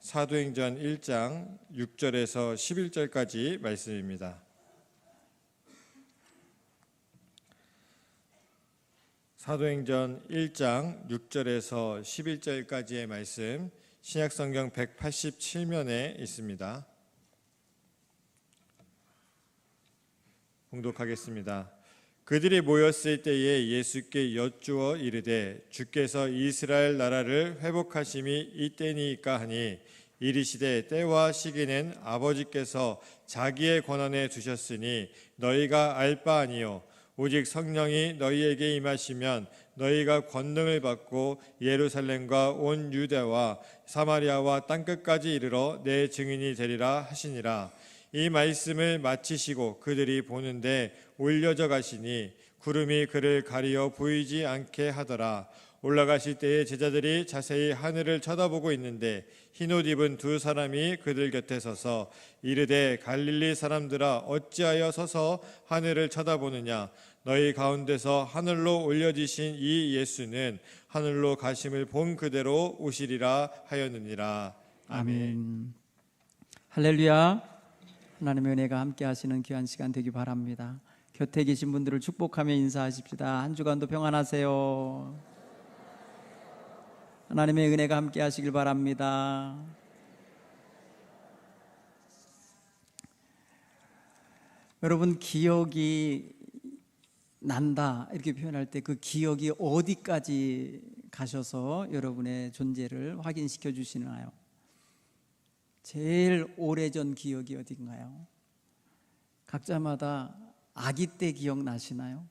사도행전 1장 6절에서 11절까지 말씀입니다. 사도행전 1장 6절에서 11절까지의 말씀, 신약성경 187면에 있습니다. 봉독하겠습니다. 그들이 모였을 때에 예수께 여쭈어 이르되 주께서 이스라엘 나라를 회복하심이 이때니까 하니 이르시되 때와 시기는 아버지께서 자기의 권한에 두셨으니 너희가 알 바 아니요 오직 성령이 너희에게 임하시면 너희가 권능을 받고 예루살렘과 온 유대와 사마리아와 땅끝까지 이르러 내 증인이 되리라 하시니라. 이 말씀을 마치시고 그들이 보는데 올려져 가시니 구름이 그를 가리어 보이지 않게 하더라. 올라가실 때에 제자들이 자세히 하늘을 쳐다보고 있는데 흰옷 입은 두 사람이 그들 곁에 서서 이르되 갈릴리 사람들아 어찌하여 서서 하늘을 쳐다보느냐. 너희 가운데서 하늘로 올려지신 이 예수는 하늘로 가심을 본 그대로 오시리라 하였느니라. 아멘. 할렐루야. 하나님의 은혜가 함께 하시는 귀한 시간 되기 바랍니다. 곁에 계신 분들을 축복하며 인사하십시다. 한 주간도 평안하세요. 하나님의 은혜가 함께 하시길 바랍니다. 여러분, 기억이 난다 이렇게 표현할 때 그 기억이 어디까지 가셔서 여러분의 존재를 확인시켜 주시나요? 제일 오래전 기억이 어딘가요? 각자마다 아기 때 기억나시나요?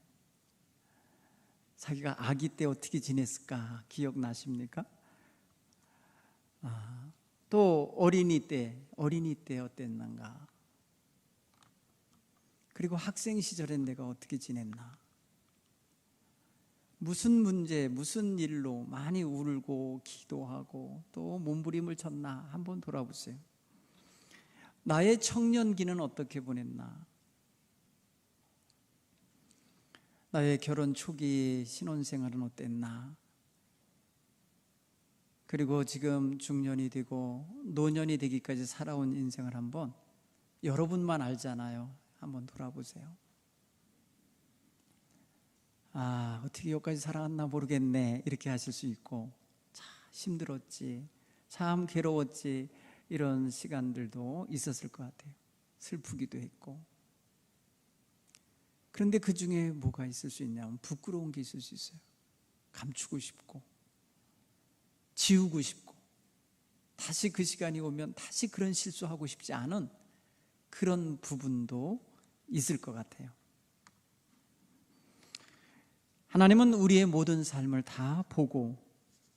자기가 아기 때 어떻게 지냈을까 기억나십니까? 또 어린이 때 어땠는가? 그리고 학생 시절엔 내가 어떻게 지냈나? 무슨 문제, 무슨 일로 많이 울고 기도하고 또 몸부림을 쳤나 한번 돌아보세요. 나의 청년기는 어떻게 보냈나? 나의 결혼 초기 신혼생활은 어땠나? 그리고 지금 중년이 되고 노년이 되기까지 살아온 인생을 한번 여러분만 알잖아요. 한번 돌아보세요. 어떻게 여기까지 살아왔나 모르겠네 이렇게 하실 수 있고, 참 힘들었지, 참 괴로웠지, 이런 시간들도 있었을 것 같아요. 슬프기도 했고. 그런데 그 중에 뭐가 있을 수 있냐면 부끄러운 게 있을 수 있어요. 감추고 싶고 지우고 싶고 다시 그 시간이 오면 다시 그런 실수하고 싶지 않은 그런 부분도 있을 것 같아요. 하나님은 우리의 모든 삶을 다 보고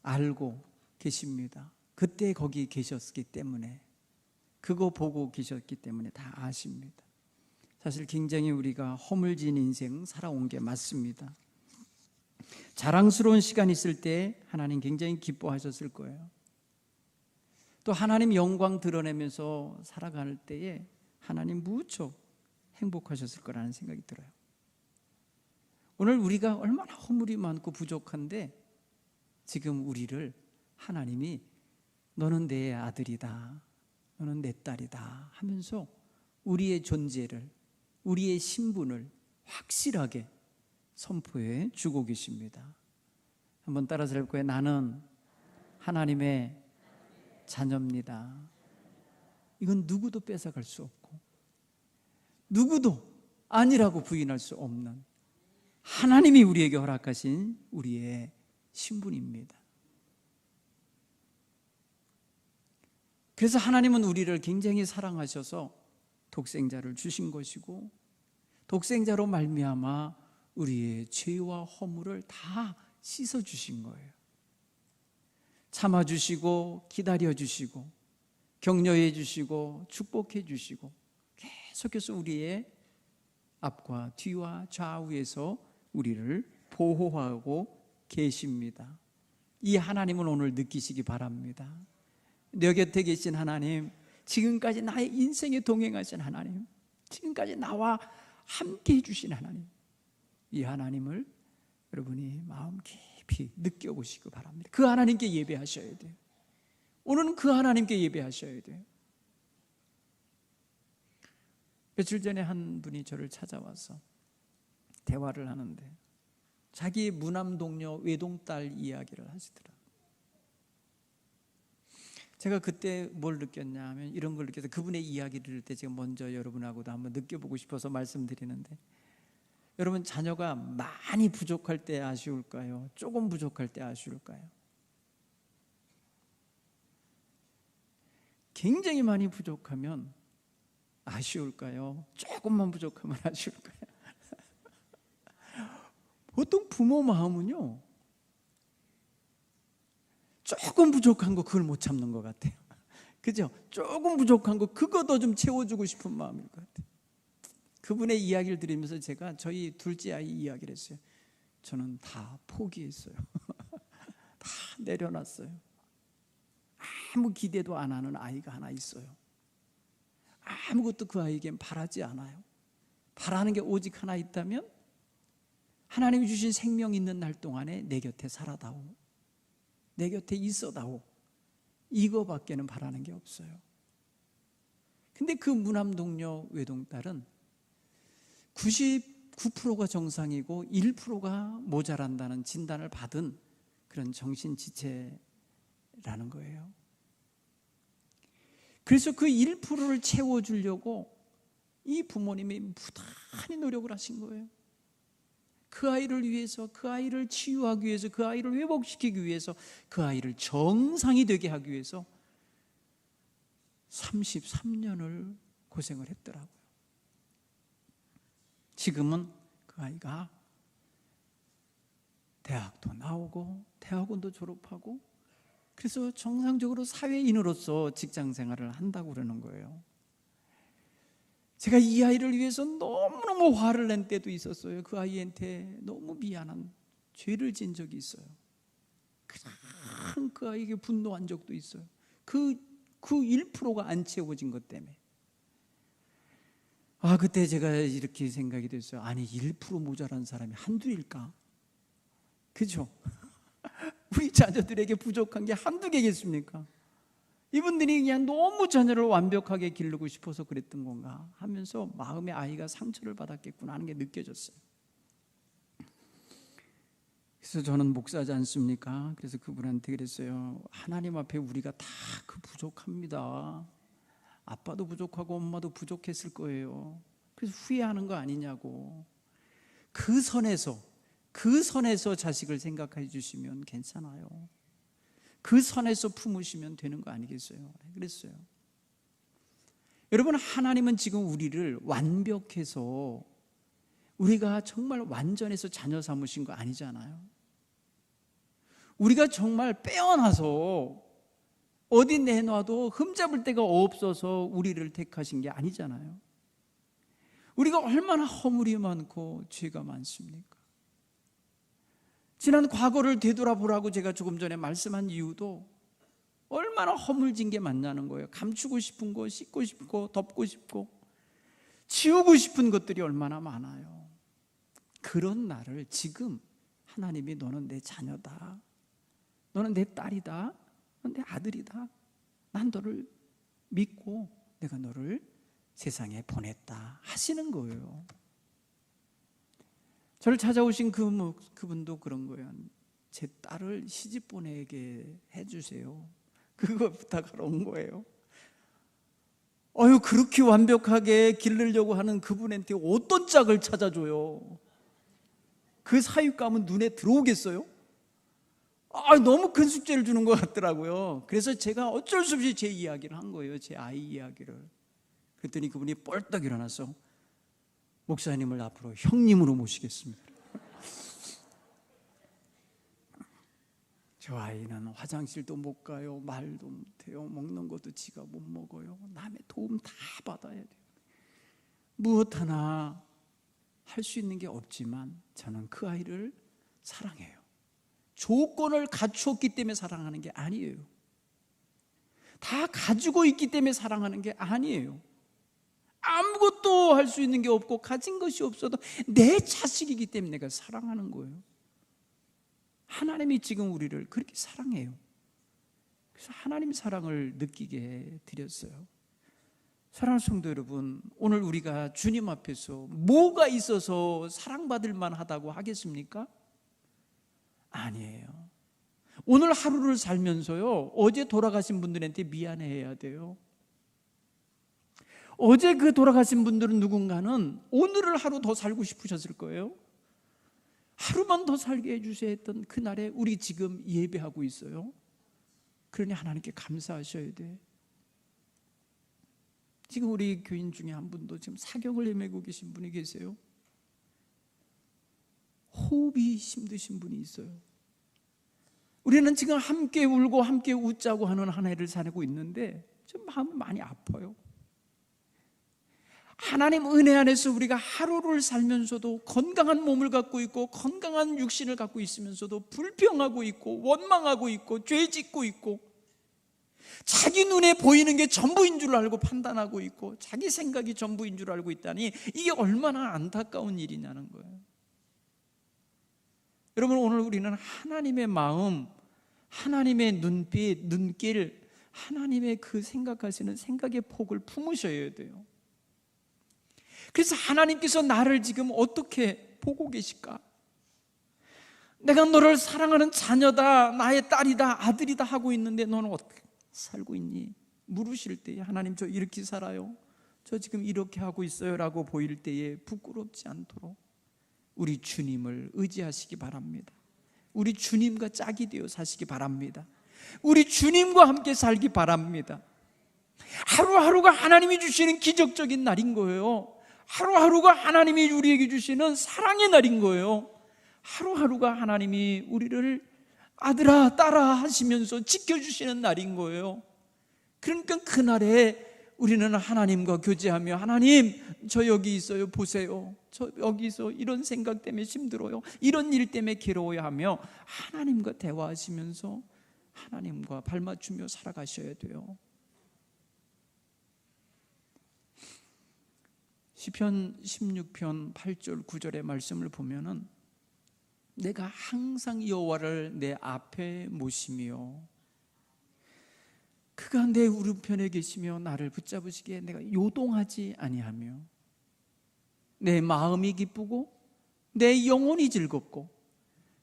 알고 계십니다. 그때 거기 계셨기 때문에, 그거 보고 계셨기 때문에 다 아십니다. 사실 굉장히 우리가 허물진 인생 살아온 게 맞습니다. 자랑스러운 시간이 있을 때 하나님 굉장히 기뻐하셨을 거예요. 또 하나님 영광 드러내면서 살아갈 때에 하나님 무척 행복하셨을 거라는 생각이 들어요. 오늘 우리가 얼마나 허물이 많고 부족한데 지금 우리를 하나님이 너는 내 아들이다, 너는 내 딸이다 하면서 우리의 존재를, 우리의 신분을 확실하게 선포해 주고 계십니다. 한번 따라서 할 거예요. 나는 하나님의 자녀입니다. 이건 누구도 뺏어갈 수 없고 누구도 아니라고 부인할 수 없는 하나님이 우리에게 허락하신 우리의 신분입니다. 그래서 하나님은 우리를 굉장히 사랑하셔서 독생자를 주신 것이고, 독생자로 말미암아 우리의 죄와 허물을 다 씻어주신 거예요. 참아주시고 기다려주시고 격려해 주시고 축복해 주시고 계속해서 우리의 앞과 뒤와 좌우에서 우리를 보호하고 계십니다. 이 하나님을 오늘 느끼시기 바랍니다. 내 곁에 계신 하나님, 지금까지 나의 인생에 동행하신 하나님, 지금까지 나와 함께 해주신 하나님, 이 하나님을 여러분이 마음 깊이 느껴보시기 바랍니다. 그 하나님께 예배하셔야 돼요. 오늘은 그 하나님께 예배하셔야 돼요. 며칠 전에 한 분이 저를 찾아와서 대화를 하는데 자기의 무남 동료 외동딸 이야기를 하시더라고요. 제가 그때 뭘 느꼈냐 하면 이런 걸 느껴서 그분의 이야기를 들을 때 제가 먼저 여러분하고도 한번 느껴보고 싶어서 말씀드리는데, 여러분 자녀가 많이 부족할 때 아쉬울까요? 조금 부족할 때 아쉬울까요? 굉장히 많이 부족하면 아쉬울까요? 조금만 부족하면 아쉬울까요? 보통 부모 마음은요, 조금 부족한 거 그걸 못 참는 것 같아요. 그죠? 조금 부족한 거 그거 더 좀 채워주고 싶은 마음일 것 같아요. 그분의 이야기를 들으면서 제가 저희 둘째 아이 이야기를 했어요. 저는 다 포기했어요. 다 내려놨어요. 아무 기대도 안 하는 아이가 하나 있어요. 아무것도 그 아이에겐 바라지 않아요. 바라는 게 오직 하나 있다면 하나님이 주신 생명 있는 날 동안에 내 곁에 살아다오, 내 곁에 있어다오, 이거밖에는 바라는 게 없어요. 근데 그 무남 동료 외동딸은 99%가 정상이고 1%가 모자란다는 진단을 받은 그런 정신지체라는 거예요. 그래서 그 1%를 채워주려고 이 부모님이 무단히 노력을 하신 거예요. 그 아이를 위해서, 그 아이를 치유하기 위해서, 그 아이를 회복시키기 위해서, 그 아이를 정상이 되게 하기 위해서 33년을 고생을 했더라고요. 지금은 그 아이가 대학도 나오고 대학원도 졸업하고 그래서 정상적으로 사회인으로서 직장 생활을 한다고 그러는 거예요. 제가 이 아이를 위해서 너무너무 화를 낸 때도 있었어요. 그 아이한테 너무 미안한 죄를 진 적이 있어요. 그 아이에게 분노한 적도 있어요. 그 1%가 안 채워진 것 때문에. 그때 제가 이렇게 생각이 됐어요. 아니 1% 모자란 사람이 한둘일까? 그죠? 우리 자녀들에게 부족한 게 한두 개겠습니까? 이분들이 그냥 너무 자녀를 완벽하게 기르고 싶어서 그랬던 건가 하면서 마음의 아이가 상처를 받았겠구나 하는 게 느껴졌어요. 그래서 저는 목사지 않습니까? 그래서 그분한테 그랬어요. 하나님 앞에 우리가 다 그 부족합니다. 아빠도 부족하고 엄마도 부족했을 거예요. 그래서 후회하는 거 아니냐고. 그 선에서 자식을 생각해 주시면 괜찮아요. 그 선에서 품으시면 되는 거 아니겠어요? 그랬어요. 여러분, 하나님은 지금 우리를 완벽해서 우리가 정말 완전해서 자녀 삼으신 거 아니잖아요. 우리가 정말 빼어나서 어디 내놔도 흠잡을 데가 없어서 우리를 택하신 게 아니잖아요. 우리가 얼마나 허물이 많고 죄가 많습니까? 지난 과거를 되돌아보라고 제가 조금 전에 말씀한 이유도 얼마나 허물진 게 많냐는 거예요. 감추고 싶은 거, 씻고 싶고, 덮고 싶고, 지우고 싶은 것들이 얼마나 많아요. 그런 나를 지금 하나님이 너는 내 자녀다, 너는 내 딸이다, 너는 내 아들이다, 난 너를 믿고 내가 너를 세상에 보냈다 하시는 거예요. 저를 찾아오신 그분도 그런 거예요. 제 딸을 시집 보내게 해주세요. 그거 부탁하러 온 거예요. 그렇게 완벽하게 기르려고 하는 그분한테 어떤 짝을 찾아줘요? 그 사육감은 눈에 들어오겠어요? 너무 큰 숙제를 주는 것 같더라고요. 그래서 제가 어쩔 수 없이 제 이야기를 한 거예요. 제 아이 이야기를. 그랬더니 그분이 뻘떡 일어나서 목사님을 앞으로 형님으로 모시겠습니다. 저 아이는 화장실도 못 가요, 말도 못해요, 먹는 것도 지가 못 먹어요. 남의 도움 다 받아야 돼요. 무엇 하나 할 수 있는 게 없지만 저는 그 아이를 사랑해요. 조건을 갖추었기 때문에 사랑하는 게 아니에요. 다 가지고 있기 때문에 사랑하는 게 아니에요. 아무것도 할 수 있는 게 없고 가진 것이 없어도 내 자식이기 때문에 내가 사랑하는 거예요. 하나님이 지금 우리를 그렇게 사랑해요. 그래서 하나님 사랑을 느끼게 드렸어요. 사랑하는 성도 여러분, 오늘 우리가 주님 앞에서 뭐가 있어서 사랑받을 만하다고 하겠습니까? 아니에요. 오늘 하루를 살면서요, 어제 돌아가신 분들한테 미안해야 돼요. 어제 그 돌아가신 분들은 누군가는 오늘을 하루 더 살고 싶으셨을 거예요. 하루만 더 살게 해주셔야 했던 그날에 우리 지금 예배하고 있어요. 그러니 하나님께 감사하셔야 돼. 지금 우리 교인 중에 한 분도 지금 사경을 헤매고 계신 분이 계세요. 호흡이 힘드신 분이 있어요. 우리는 지금 함께 울고 함께 웃자고 하는 한 해를 살고 있는데 좀 마음이 많이 아파요. 하나님 은혜 안에서 우리가 하루를 살면서도 건강한 몸을 갖고 있고 건강한 육신을 갖고 있으면서도 불평하고 있고 원망하고 있고 죄 짓고 있고 자기 눈에 보이는 게 전부인 줄 알고 판단하고 있고 자기 생각이 전부인 줄 알고 있다니 이게 얼마나 안타까운 일이냐는 거예요. 여러분, 오늘 우리는 하나님의 마음, 하나님의 눈빛, 눈길, 하나님의 그 생각하시는 생각의 폭을 품으셔야 돼요. 그래서 하나님께서 나를 지금 어떻게 보고 계실까? 내가 너를 사랑하는 자녀다, 나의 딸이다, 아들이다 하고 있는데 너는 어떻게 살고 있니? 물으실 때에 하나님 저 이렇게 살아요, 저 지금 이렇게 하고 있어요 라고 보일 때에 부끄럽지 않도록 우리 주님을 의지하시기 바랍니다. 우리 주님과 짝이 되어 사시기 바랍니다. 우리 주님과 함께 살기 바랍니다. 하루하루가 하나님이 주시는 기적적인 날인 거예요. 하루하루가 하나님이 우리에게 주시는 사랑의 날인 거예요. 하루하루가 하나님이 우리를 아들아 딸아 하시면서 지켜주시는 날인 거예요. 그러니까 그날에 우리는 하나님과 교제하며 하나님 저 여기 있어요 보세요, 저 여기서 이런 생각 때문에 힘들어요, 이런 일 때문에 괴로워요 하며 하나님과 대화하시면서 하나님과 발맞추며 살아가셔야 돼요. 시편 16편 8절 9절의 말씀을 보면은 내가 항상 여호와를 내 앞에 모시며 그가 내 오른편에 계시며 나를 붙잡으시기에 내가 요동하지 아니하며 내 마음이 기쁘고 내 영혼이 즐겁고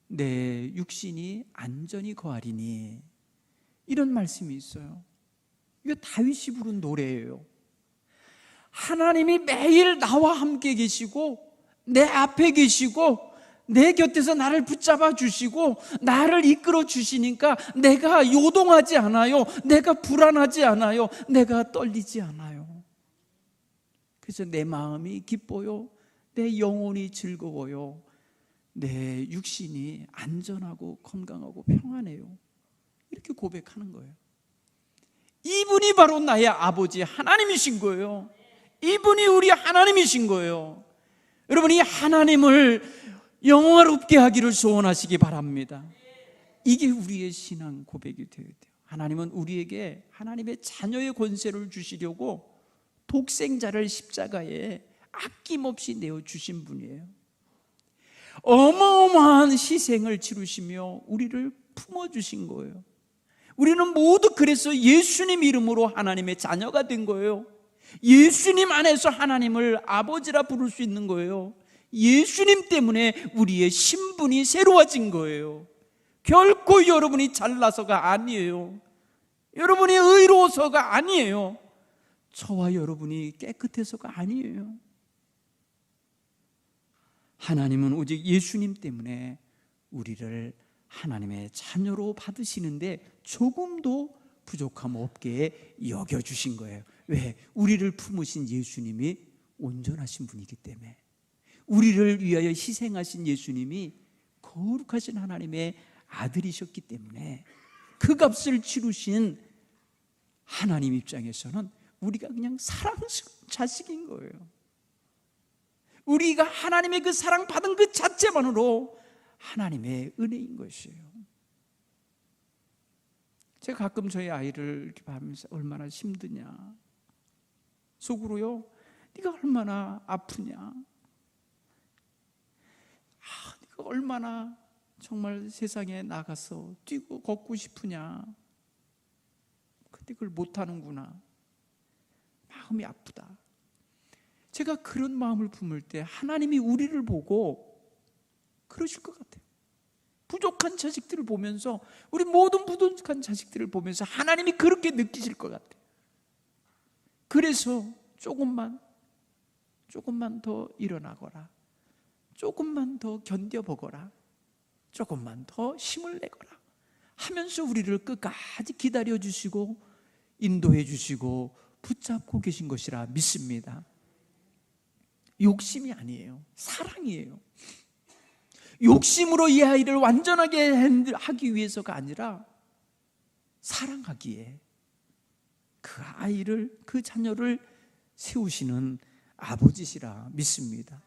내 육신이 안전히 거하리니, 이런 말씀이 있어요. 이거 다윗이 부른 노래예요. 하나님이 매일 나와 함께 계시고 내 앞에 계시고 내 곁에서 나를 붙잡아 주시고 나를 이끌어 주시니까 내가 요동하지 않아요. 내가 불안하지 않아요. 내가 떨리지 않아요. 그래서 내 마음이 기뻐요. 내 영혼이 즐거워요. 내 육신이 안전하고 건강하고 평안해요. 이렇게 고백하는 거예요. 이분이 바로 나의 아버지 하나님이신 거예요. 이분이 우리 하나님이신 거예요. 여러분, 이 하나님을 영화롭게 하기를 소원하시기 바랍니다. 이게 우리의 신앙 고백이 되어야 돼요. 하나님은 우리에게 하나님의 자녀의 권세를 주시려고 독생자를 십자가에 아낌없이 내어주신 분이에요. 어마어마한 희생을 치르시며 우리를 품어주신 거예요. 우리는 모두 그래서 예수님 이름으로 하나님의 자녀가 된 거예요. 예수님 안에서 하나님을 아버지라 부를 수 있는 거예요. 예수님 때문에 우리의 신분이 새로워진 거예요. 결코 여러분이 잘나서가 아니에요. 여러분이 의로워서가 아니에요. 저와 여러분이 깨끗해서가 아니에요. 하나님은 오직 예수님 때문에 우리를 하나님의 자녀로 받으시는데 조금도 부족함 없게 여겨주신 거예요. 왜? 우리를 품으신 예수님이 온전하신 분이기 때문에, 우리를 위하여 희생하신 예수님이 거룩하신 하나님의 아들이셨기 때문에, 그 값을 치르신 하나님 입장에서는 우리가 그냥 사랑스러운 자식인 거예요. 우리가 하나님의 그 사랑 받은 그 자체만으로 하나님의 은혜인 것이에요. 제가 가끔 저희 아이를 이렇게 보면서 얼마나 힘드냐, 속으로요, 네가 얼마나 아프냐, 네가 얼마나 정말 세상에 나가서 뛰고 걷고 싶으냐, 근데 그걸 못하는구나. 마음이 아프다. 제가 그런 마음을 품을 때 하나님이 우리를 보고 그러실 것 같아요. 부족한 자식들을 보면서, 우리 모든 부족한 자식들을 보면서 하나님이 그렇게 느끼실 것 같아요. 그래서 조금만 더 일어나거라, 조금만 더 견뎌보거라, 조금만 더 힘을 내거라 하면서 우리를 끝까지 기다려주시고 인도해 주시고 붙잡고 계신 것이라 믿습니다. 욕심이 아니에요. 사랑이에요. 욕심으로 이 아이를 완전하게 하기 위해서가 아니라 사랑하기에 그 아이를, 그 자녀를 세우시는 아버지시라 믿습니다.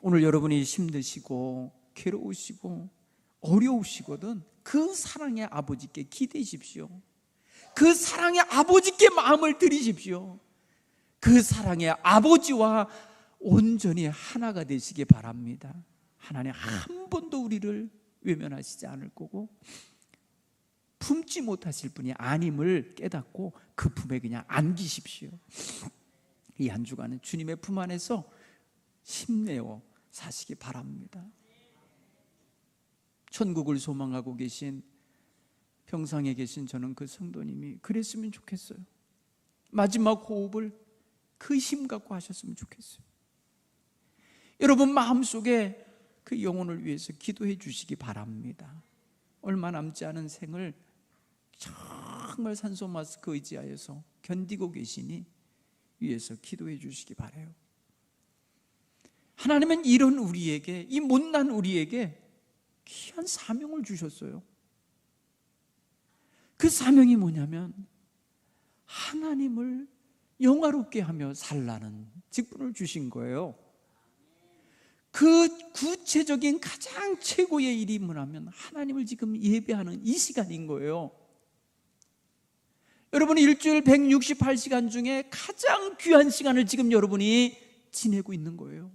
오늘 여러분이 힘드시고 괴로우시고 어려우시거든 그 사랑의 아버지께 기대십시오. 그 사랑의 아버지께 마음을 드리십시오. 그 사랑의 아버지와 온전히 하나가 되시기 바랍니다. 하나님 한 번도 우리를 외면하시지 않을 거고 품지 못하실 분이 아님을 깨닫고 그 품에 그냥 안기십시오. 이 한 주간은 주님의 품 안에서 힘내어 사시기 바랍니다. 천국을 소망하고 계신 평상에 계신 저는 그 성도님이 그랬으면 좋겠어요. 마지막 호흡을 그 힘 갖고 하셨으면 좋겠어요. 여러분 마음속에 그 영혼을 위해서 기도해 주시기 바랍니다. 얼마 남지 않은 생을 정말 산소 마스크 의지하여서 견디고 계시니 위해서 기도해 주시기 바라요. 하나님은 이런 우리에게, 이 못난 우리에게 귀한 사명을 주셨어요. 그 사명이 뭐냐면 하나님을 영화롭게 하며 살라는 직분을 주신 거예요. 그 구체적인 가장 최고의 일이 뭐냐면 하나님을 지금 예배하는 이 시간인 거예요. 여러분이 일주일 168시간 중에 가장 귀한 시간을 지금 여러분이 지내고 있는 거예요.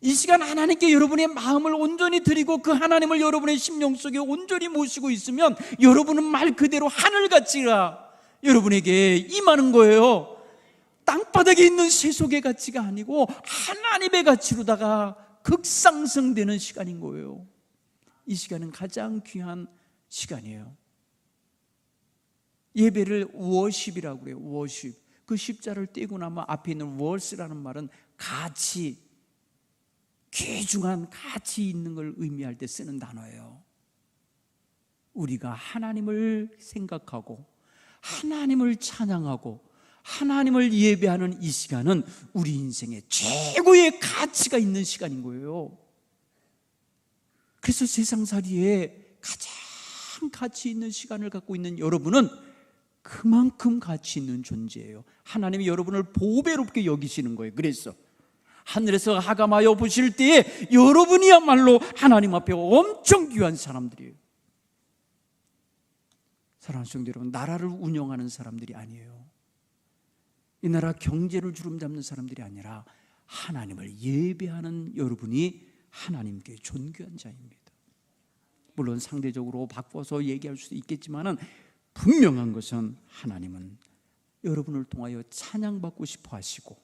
이 시간 하나님께 여러분의 마음을 온전히 드리고 그 하나님을 여러분의 심령 속에 온전히 모시고 있으면 여러분은 말 그대로 하늘가치가 여러분에게 임하는 거예요. 땅바닥에 있는 세속의 가치가 아니고 하나님의 가치로다가 극상승되는 시간인 거예요. 이 시간은 가장 귀한 시간이에요. 예배를 워십이라고 그래요. 워십. 그 십자를 떼고 나면 앞에 있는 월스라는 말은 가치, 귀중한 가치 있는 걸 의미할 때 쓰는 단어예요. 우리가 하나님을 생각하고 하나님을 찬양하고 하나님을 예배하는 이 시간은 우리 인생에 최고의 가치가 있는 시간인 거예요. 그래서 세상살이에 가장 가치 있는 시간을 갖고 있는 여러분은 그만큼 가치 있는 존재예요. 하나님이 여러분을 보배롭게 여기시는 거예요. 그래서 하늘에서 하감하여 보실 때에 여러분이야말로 하나님 앞에 엄청 귀한 사람들이에요. 사랑하는 성도 여러분, 나라를 운영하는 사람들이 아니에요. 이 나라 경제를 주름잡는 사람들이 아니라 하나님을 예배하는 여러분이 하나님께 존귀한 자입니다. 물론 상대적으로 바꿔서 얘기할 수도 있겠지만 분명한 것은 하나님은 여러분을 통하여 찬양받고 싶어 하시고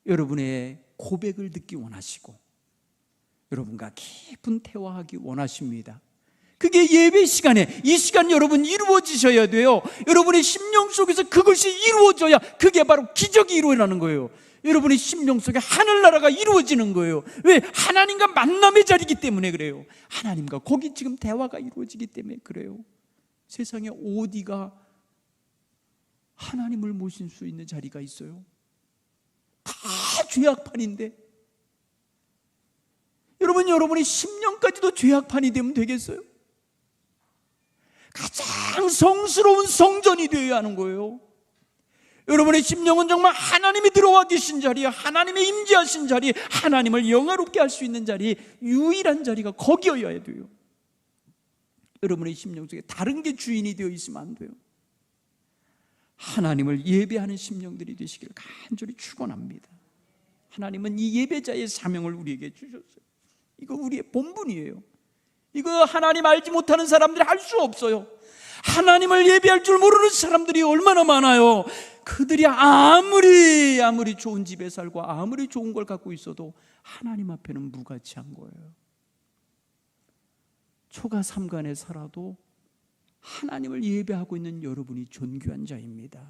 여러분의 고백을 듣기 원하시고 여러분과 깊은 대화하기 원하십니다. 그게 예배 시간에, 이 시간 여러분 이루어지셔야 돼요. 여러분의 심령 속에서 그것이 이루어져야 그게 바로 기적이 일어나는 거예요. 여러분의 심령 속에 하늘나라가 이루어지는 거예요. 왜? 하나님과 만남의 자리이기 때문에 그래요. 하나님과 거기 지금 대화가 이루어지기 때문에 그래요. 세상에 어디가 하나님을 모실 수 있는 자리가 있어요? 다 죄악판인데 여러분의 심령까지도 죄악판이 되면 되겠어요? 가장 성스러운 성전이 되어야 하는 거예요. 여러분의 심령은 정말 하나님이 들어와 계신 자리, 하나님의 임재하신 자리, 하나님을 영화롭게 할 수 있는 자리, 유일한 자리가 거기여야 돼요. 여러분의 심령 속에 다른 게 주인이 되어 있으면 안 돼요. 하나님을 예배하는 심령들이 되시기를 간절히 축원합니다. 하나님은 이 예배자의 사명을 우리에게 주셨어요. 이거 우리의 본분이에요. 이거 하나님 알지 못하는 사람들이 할 수 없어요. 하나님을 예배할 줄 모르는 사람들이 얼마나 많아요. 그들이 아무리 좋은 집에 살고 아무리 좋은 걸 갖고 있어도 하나님 앞에는 무가치한 거예요. 초가 삼간에 살아도 하나님을 예배하고 있는 여러분이 존귀한 자입니다.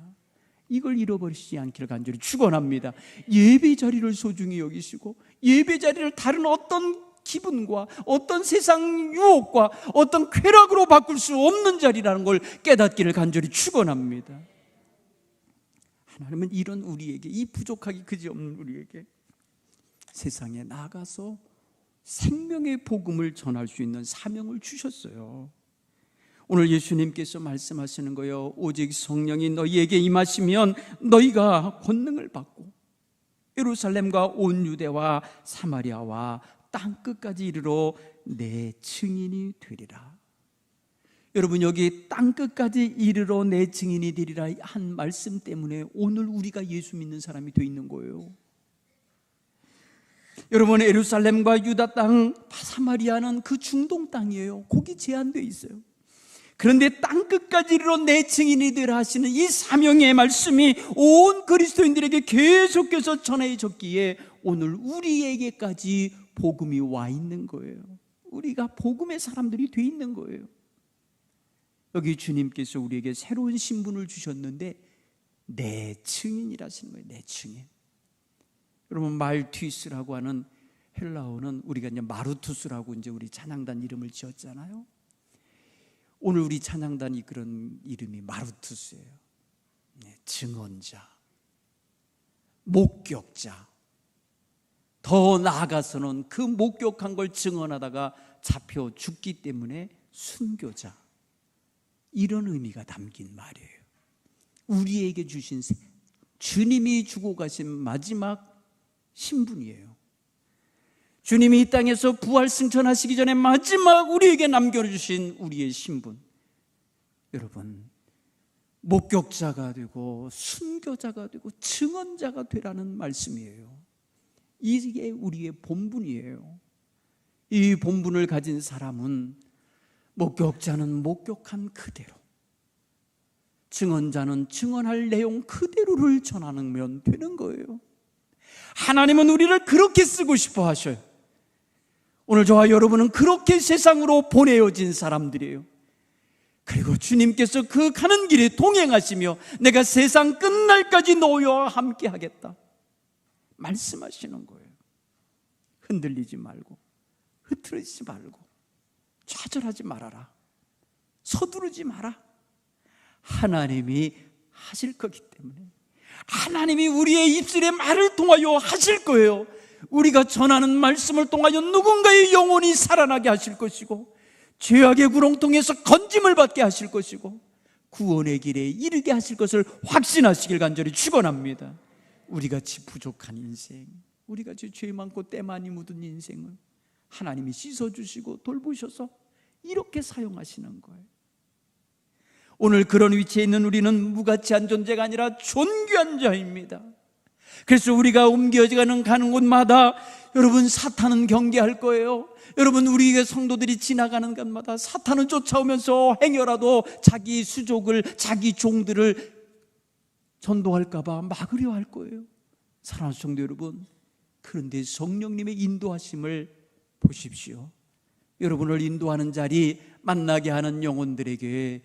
이걸 잃어버리시지 않기를 간절히 축원합니다. 예배 자리를 소중히 여기시고 예배 자리를 다른 어떤 기분과 어떤 세상 유혹과 어떤 쾌락으로 바꿀 수 없는 자리라는 걸 깨닫기를 간절히 축원합니다. 하나님은 이런 우리에게, 이 부족하기 그지없는 우리에게 세상에 나가서 생명의 복음을 전할 수 있는 사명을 주셨어요. 오늘 예수님께서 말씀하시는 거예요. 오직 성령이 너희에게 임하시면 너희가 권능을 받고 예루살렘과 온 유대와 사마리아와 땅끝까지 이르러 내 증인이 되리라. 여러분, 여기 땅끝까지 이르러 내 증인이 되리라 한 말씀 때문에 오늘 우리가 예수 믿는 사람이 돼 있는 거예요. 여러분, 예루살렘과 유다 땅, 사마리아는 그 중동 땅이에요. 거기 제한되어 있어요. 그런데 땅끝까지 이르러 내 증인이 되라 하시는 이 사명의 말씀이 온 그리스도인들에게 계속해서 전해졌기에 오늘 우리에게까지 복음이 와 있는 거예요. 우리가 복음의 사람들이 돼 있는 거예요. 여기 주님께서 우리에게 새로운 신분을 주셨는데 내 증인이라시는 거예요. 내 증인. 여러분, 말투스라고 하는 헬라어는 우리가 이제 마르투스라고 이제 우리 찬양단 이름을 지었잖아요. 오늘 우리 찬양단이 그런 이름이 마르투스예요. 증언자, 목격자. 더 나아가서는 그 목격한 걸 증언하다가 잡혀 죽기 때문에 순교자. 이런 의미가 담긴 말이에요. 우리에게 주신 주님이 주고 가신 마지막 신분이에요. 주님이 이 땅에서 부활 승천하시기 전에 마지막 우리에게 남겨주신 우리의 신분. 여러분, 목격자가 되고 순교자가 되고 증언자가 되라는 말씀이에요. 이게 우리의 본분이에요. 이 본분을 가진 사람은 목격자는 목격한 그대로, 증언자는 증언할 내용 그대로를 전하면 되는 거예요. 하나님은 우리를 그렇게 쓰고 싶어 하셔요. 오늘 저와 여러분은 그렇게 세상으로 보내어진 사람들이에요. 그리고 주님께서 그 가는 길에 동행하시며 내가 세상 끝날까지 너희와 함께 하겠다 말씀하시는 거예요. 흔들리지 말고 흐트러지지 말고 좌절하지 말아라. 서두르지 마라. 하나님이 하실 거기 때문에, 하나님이 우리의 입술의 말을 통하여 하실 거예요. 우리가 전하는 말씀을 통하여 누군가의 영혼이 살아나게 하실 것이고, 죄악의 구렁텅이에서 건짐을 받게 하실 것이고, 구원의 길에 이르게 하실 것을 확신하시길 간절히 축원합니다. 우리같이 부족한 인생, 우리같이 죄 많고 때 많이 묻은 인생을 하나님이 씻어주시고 돌보셔서 이렇게 사용하시는 거예요. 오늘 그런 위치에 있는 우리는 무가치한 존재가 아니라 존귀한 자입니다. 그래서 우리가 가는 곳마다 여러분, 사탄은 경계할 거예요. 여러분, 우리의 성도들이 지나가는 곳마다 사탄은 쫓아오면서 행여라도 자기 수족을, 자기 종들을 전도할까 봐 막으려 할 거예요. 사랑하는 성도 여러분, 그런데 성령님의 인도하심을 보십시오. 여러분을 인도하는 자리, 만나게 하는 영혼들에게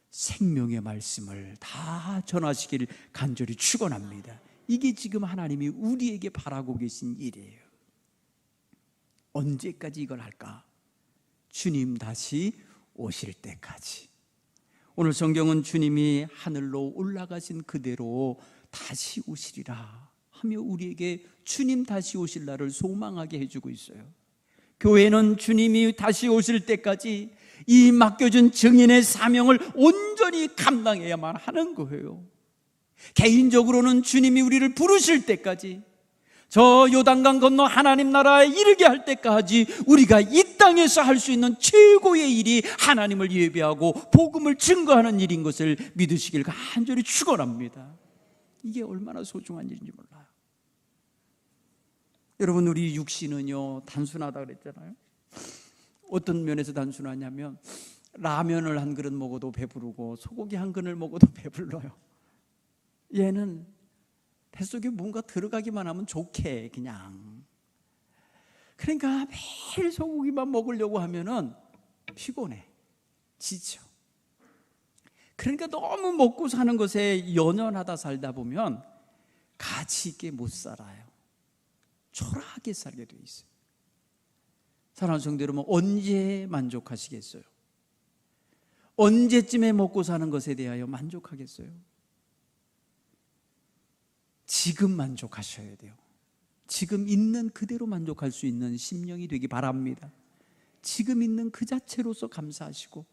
생명의 말씀을 다 전하시길 간절히 축원합니다. 이게 지금 하나님이 우리에게 바라고 계신 일이에요. 언제까지 이걸 할까? 주님 다시 오실 때까지. 오늘 성경은 주님이 하늘로 올라가신 그대로 다시 오시리라 하며 우리에게 주님 다시 오실 날을 소망하게 해주고 있어요. 교회는 주님이 다시 오실 때까지 이 맡겨준 증인의 사명을 온전히 감당해야만 하는 거예요. 개인적으로는 주님이 우리를 부르실 때까지, 저 요단강 건너 하나님 나라에 이르게 할 때까지 우리가 이 땅에서 할 수 있는 최고의 일이 하나님을 예배하고 복음을 증거하는 일인 것을 믿으시길 간절히 축원합니다. 이게 얼마나 소중한 일인지 몰라요. 여러분, 우리 육신은요 단순하다 그랬잖아요. 어떤 면에서 단순하냐면, 라면을 한 그릇 먹어도 배부르고 소고기 한 그릇 먹어도 배불러요. 얘는 뱃속에 뭔가 들어가기만 하면 좋게 그냥. 그러니까 매일 소고기만 먹으려고 하면은 피곤해, 지쳐. 그러니까 너무 먹고 사는 것에 연연하다 살다 보면 가치 있게 못 살아요. 초라하게 살게 돼 있어요. 사랑하는 성도 여러분, 언제 만족하시겠어요? 언제쯤에 먹고 사는 것에 대하여 만족하겠어요? 지금 만족하셔야 돼요. 지금 있는 그대로 만족할 수 있는 심령이 되기 바랍니다. 지금 있는 그 자체로서 감사하시고,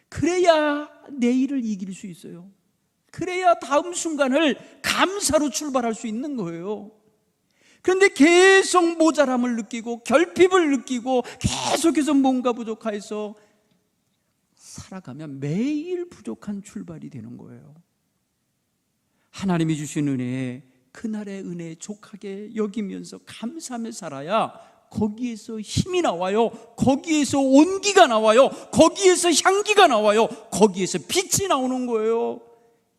그래야 내일을 이길 수 있어요. 그래야 다음 순간을 감사로 출발할 수 있는 거예요. 그런데 계속 모자람을 느끼고 결핍을 느끼고 계속해서 뭔가 부족해서 살아가면 매일 부족한 출발이 되는 거예요. 하나님이 주신 은혜에 그날의 은혜에 족하게 여기면서 감사하며 살아야 거기에서 힘이 나와요. 거기에서 온기가 나와요. 거기에서 향기가 나와요. 거기에서 빛이 나오는 거예요.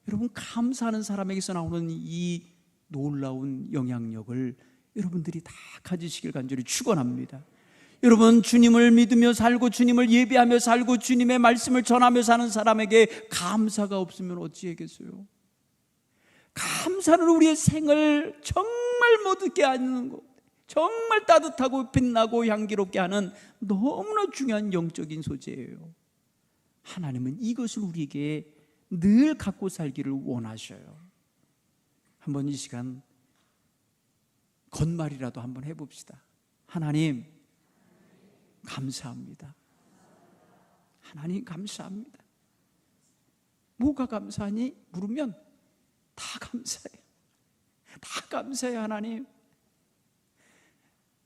여러분, 감사하는 사람에게서 나오는 이 놀라운 영향력을 여러분들이 다 가지시길 간절히 축원합니다. 여러분, 주님을 믿으며 살고 주님을 예배하며 살고 주님의 말씀을 전하며 사는 사람에게 감사가 없으면 어찌하겠어요? 감사는 우리의 생을 정말 못 잊게 하는 것, 정말 따뜻하고 빛나고 향기롭게 하는 너무나 중요한 영적인 소재예요. 하나님은 이것을 우리에게 늘 갖고 살기를 원하셔요. 한번 이 시간 건말이라도 한번 해봅시다. 하나님 감사합니다. 하나님 감사합니다. 뭐가 감사하니? 물으면 다 감사해요. 다 감사해요. 하나님,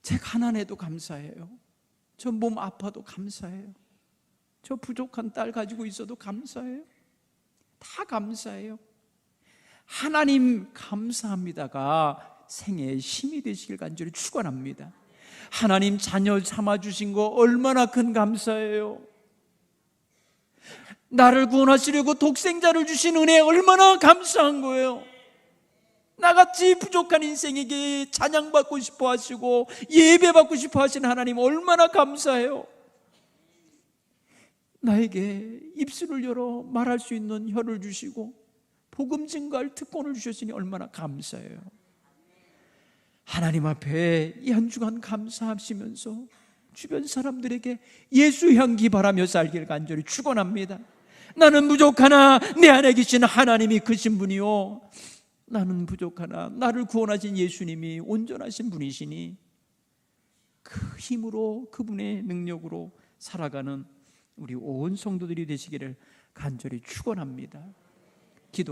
제 가난해도 감사해요. 저 몸 아파도 감사해요. 저 부족한 딸 가지고 있어도 감사해요. 다 감사해요. 하나님 감사합니다가 생애의 힘이 되시길 간절히 축원합니다. 하나님 자녀 삼아주신 거 얼마나 큰 감사해요. 나를 구원하시려고 독생자를 주신 은혜 얼마나 감사한 거예요. 나같이 부족한 인생에게 찬양받고 싶어 하시고 예배받고 싶어 하시는 하나님 얼마나 감사해요. 나에게 입술을 열어 말할 수 있는 혀를 주시고 복음 증거할 특권을 주셨으니 얼마나 감사해요. 하나님 앞에 이 한 주간 감사하시면서 주변 사람들에게 예수 향기 바라며 살기를 간절히 축원합니다. 나는 부족하나 내 안에 계신 하나님이 크신 분이요, 나는 부족하나 나를 구원하신 예수님이 온전하신 분이시니 그 힘으로 그분의 능력으로 살아가는 우리 온 성도들이 되시기를 간절히 축원합니다.